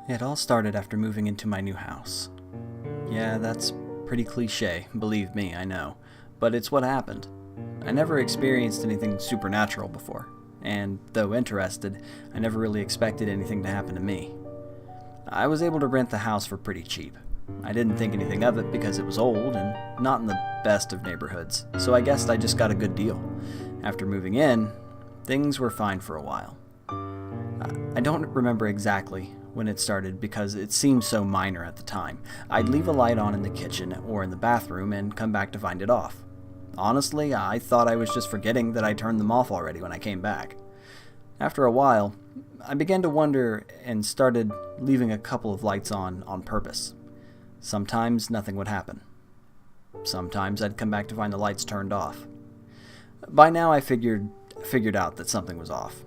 It all started after moving into my new house. Yeah, that's pretty cliche, believe me, I know, but it's what happened. I never experienced anything supernatural before, and though interested, I never really expected anything to happen to me. I was able to rent the house for pretty cheap. I didn't think anything of it because it was old and not in the best of neighborhoods, so I guessed I just got a good deal. After moving in, things were fine for a while. I don't remember exactly when it started because it seemed so minor at the time. I'd leave a light on in the kitchen or in the bathroom and come back to find it off. Honestly, I thought I was just forgetting that I turned them off already when I came back. After a while, I began to wonder and started leaving a couple of lights on purpose. Sometimes nothing would happen. Sometimes I'd come back to find the lights turned off. By now I figured out that something was off.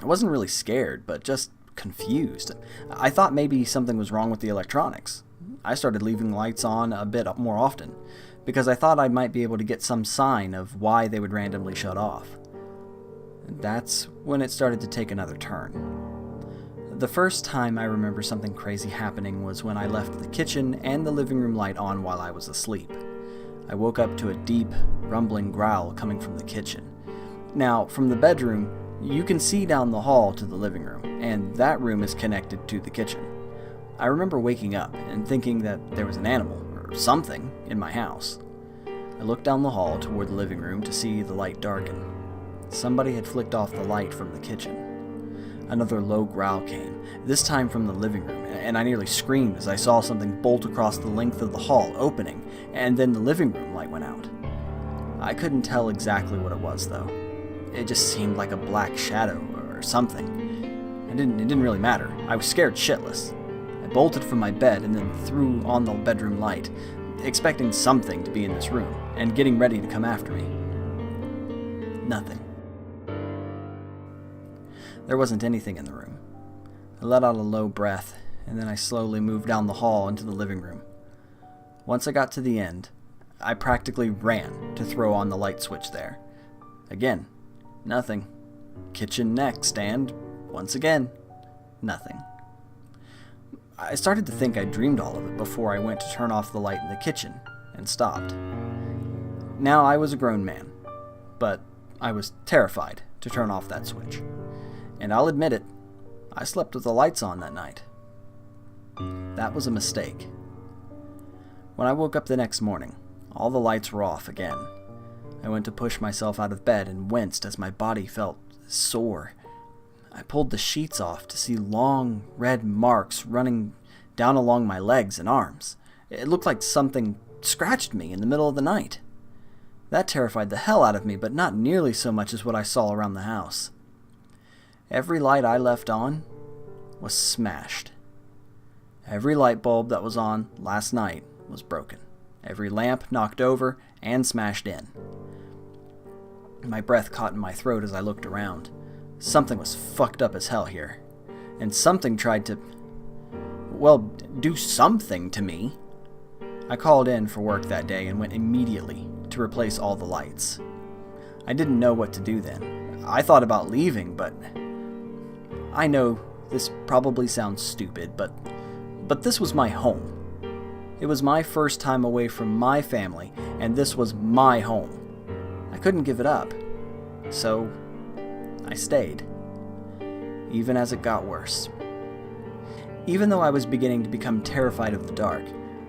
I wasn't really scared, but just confused. I thought maybe something was wrong with the electronics. I started leaving lights on a bit more often, because I thought I might be able to get some sign of why they would randomly shut off. That's when it started to take another turn. The first time I remember something crazy happening was when I left the kitchen and the living room light on while I was asleep. I woke up to a deep, rumbling growl coming from the kitchen. Now, from the bedroom, you can see down the hall to the living room, and that room is connected to the kitchen. I remember waking up and thinking that there was an animal, or something, in my house. I looked down the hall toward the living room to see the light darken. Somebody had flicked off the light from the kitchen. Another low growl came, this time from the living room, and I nearly screamed as I saw something bolt across the length of the hall, opening, and then the living room light went out. I couldn't tell exactly what it was, though. It just seemed like a black shadow or something. It didn't really matter. I was scared shitless. I bolted from my bed and then threw on the bedroom light, expecting something to be in this room, and getting ready to come after me. Nothing. There wasn't anything in the room. I let out a low breath, and then I slowly moved down the hall into the living room. Once I got to the end, I practically ran to throw on the light switch there. Again, nothing. Kitchen next, and once again, nothing. I started to think I dreamed all of it before I went to turn off the light in the kitchen, and stopped. Now I was a grown man, but I was terrified to turn off that switch. And I'll admit it, I slept with the lights on that night. That was a mistake. When I woke up the next morning, all the lights were off again. I went to push myself out of bed and winced as my body felt sore. I pulled the sheets off to see long, red marks running down along my legs and arms. It looked like something scratched me in the middle of the night. That terrified the hell out of me, but not nearly so much as what I saw around the house. Every light I left on was smashed. Every light bulb that was on last night was broken. Every lamp knocked over and smashed in. My breath caught in my throat as I looked around. Something was fucked up as hell here. And something tried to, do something to me. I called in for work that day and went immediately to replace all the lights. I didn't know what to do then. I thought about leaving, but I know this probably sounds stupid, but this was my home. It was my first time away from my family, and this was my home. I couldn't give it up. So I stayed, even as it got worse. Even though I was beginning to become terrified of the dark,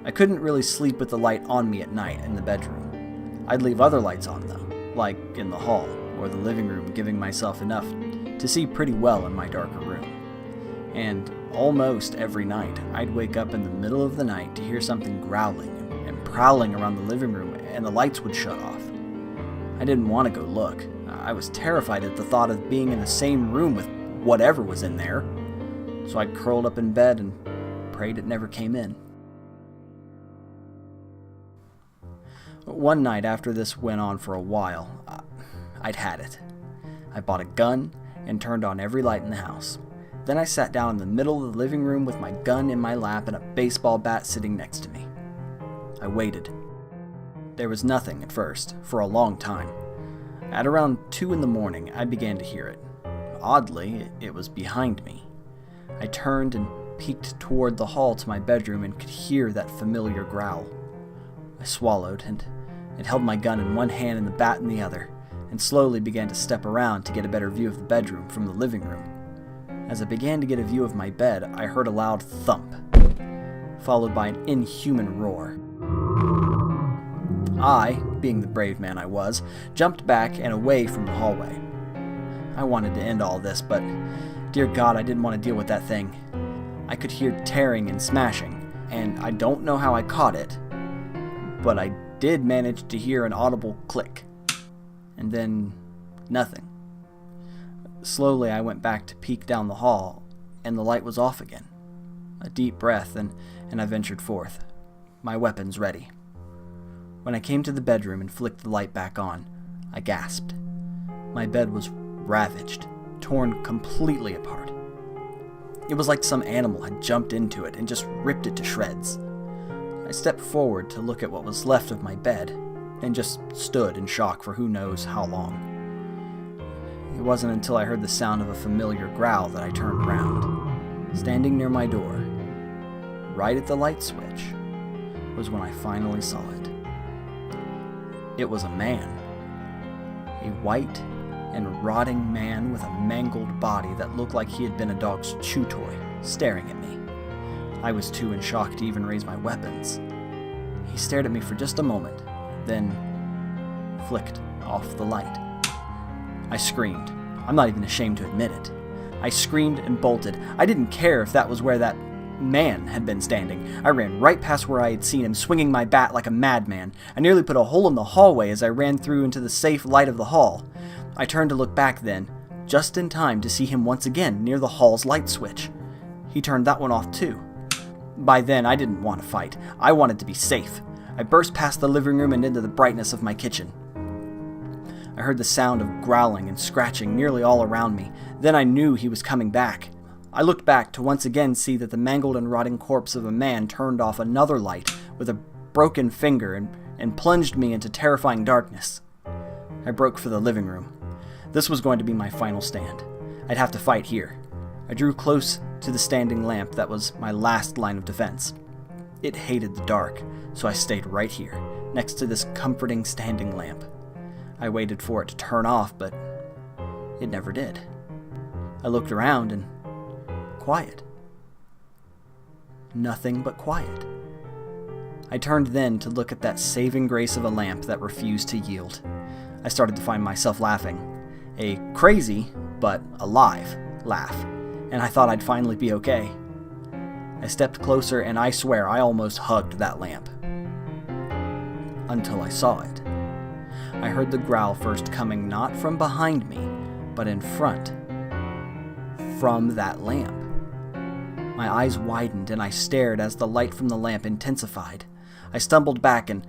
I couldn't really sleep with the light on me at night in the bedroom. I'd leave other lights on though, like in the hall or the living room, giving myself enough to see pretty well in my darker room. And almost every night, I'd wake up in the middle of the night to hear something growling and prowling around the living room, and the lights would shut off. I didn't want to go look. I was terrified at the thought of being in the same room with whatever was in there. So I curled up in bed and prayed it never came in. One night after this went on for a while, I'd had it. I bought a gun and turned on every light in the house. Then I sat down in the middle of the living room with my gun in my lap and a baseball bat sitting next to me. I waited. There was nothing at first, for a long time. At around 2 in the morning, I began to hear it. Oddly, it was behind me. I turned and peeked toward the hall to my bedroom and could hear that familiar growl. I swallowed and held my gun in one hand and the bat in the other, and slowly began to step around to get a better view of the bedroom from the living room. As I began to get a view of my bed, I heard a loud thump, followed by an inhuman roar. I, being the brave man I was, jumped back and away from the hallway. I wanted to end all this, but dear God, I didn't want to deal with that thing. I could hear tearing and smashing, and I don't know how I caught it, but I did manage to hear an audible click, and then nothing. Slowly I went back to peek down the hall, and the light was off again. A deep breath, and I ventured forth, my weapons ready. When I came to the bedroom and flicked the light back on, I gasped. My bed was ravaged, torn completely apart. It was like some animal had jumped into it and just ripped it to shreds. I stepped forward to look at what was left of my bed, and just stood in shock for who knows how long. It wasn't until I heard the sound of a familiar growl that I turned around. Standing near my door, right at the light switch, was when I finally saw it. It was a man. A white and rotting man with a mangled body that looked like he had been a dog's chew toy, staring at me. I was too in shock to even raise my weapons. He stared at me for just a moment, then flicked off the light. I screamed. I'm not even ashamed to admit it. I screamed and bolted. I didn't care if that was where that man had been standing. I ran right past where I had seen him, swinging my bat like a madman. I nearly put a hole in the hallway as I ran through into the safe light of the hall. I turned to look back then, just in time to see him once again near the hall's light switch. He turned that one off too. By then, I didn't want to fight. I wanted to be safe. I burst past the living room and into the brightness of my kitchen. I heard the sound of growling and scratching nearly all around me. Then I knew he was coming back. I looked back to once again see that the mangled and rotting corpse of a man turned off another light with a broken finger and plunged me into terrifying darkness. I broke for the living room. This was going to be my final stand. I'd have to fight here. I drew close to the standing lamp that was my last line of defense. It hated the dark, so I stayed right here, next to this comforting standing lamp. I waited for it to turn off, but it never did. I looked around and quiet. Nothing but quiet. I turned then to look at that saving grace of a lamp that refused to yield. I started to find myself laughing. A crazy, but alive, laugh, and I thought I'd finally be okay. I stepped closer and I swear I almost hugged that lamp. Until I saw it. I heard the growl first coming not from behind me, but in front. From that lamp. My eyes widened and I stared as the light from the lamp intensified. I stumbled back and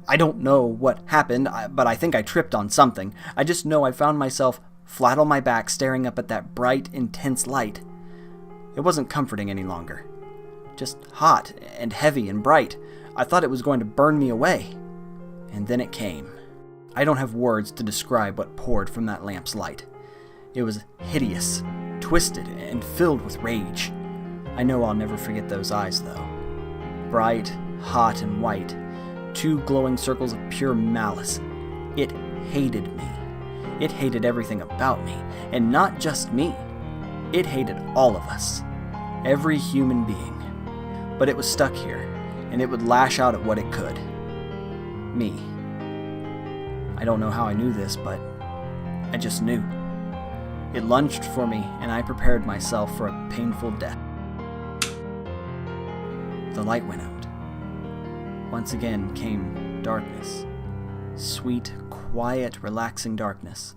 I don't know what happened, but I think I tripped on something. I just know I found myself flat on my back staring up at that bright, intense light. It wasn't comforting any longer. Just hot and heavy and bright. I thought it was going to burn me away. And then it came. I don't have words to describe what poured from that lamp's light. It was hideous, twisted, and filled with rage. I know I'll never forget those eyes, though. Bright, hot, and white. 2 glowing circles of pure malice. It hated me. It hated everything about me, and not just me. It hated all of us. Every human being. But it was stuck here, and it would lash out at what it could. Me. I don't know how I knew this, but I just knew. It lunged for me, and I prepared myself for a painful death. The light went out. Once again came darkness. Sweet, quiet, relaxing darkness.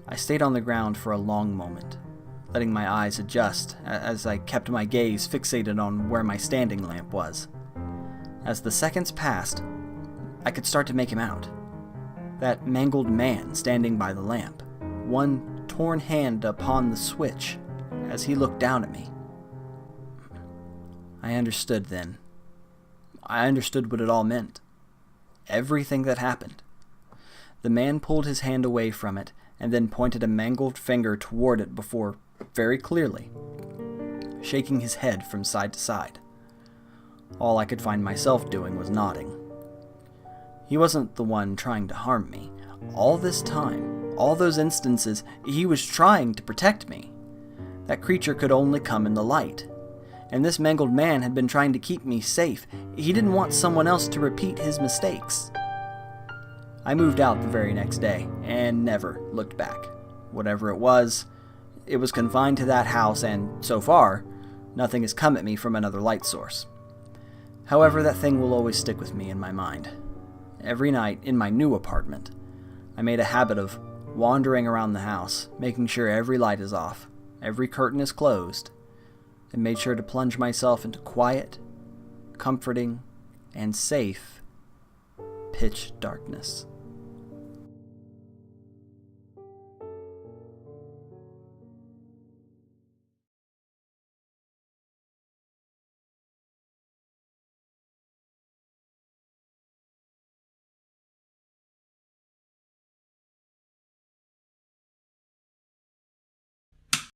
I stayed on the ground for a long moment, letting my eyes adjust as I kept my gaze fixated on where my standing lamp was. As the seconds passed, I could start to make him out. That mangled man standing by the lamp, one torn hand upon the switch as he looked down at me. I understood then. I understood what it all meant. Everything that happened. The man pulled his hand away from it and then pointed a mangled finger toward it before, very clearly, shaking his head from side to side. All I could find myself doing was nodding. He wasn't the one trying to harm me. All this time, all those instances, he was trying to protect me. That creature could only come in the light. And this mangled man had been trying to keep me safe. He didn't want someone else to repeat his mistakes. I moved out the very next day, and never looked back. Whatever it was confined to that house, and so far, nothing has come at me from another light source. However, that thing will always stick with me in my mind. Every night, in my new apartment, I made a habit of wandering around the house, making sure every light is off, every curtain is closed, and made sure to plunge myself into quiet, comforting, and safe pitch darkness.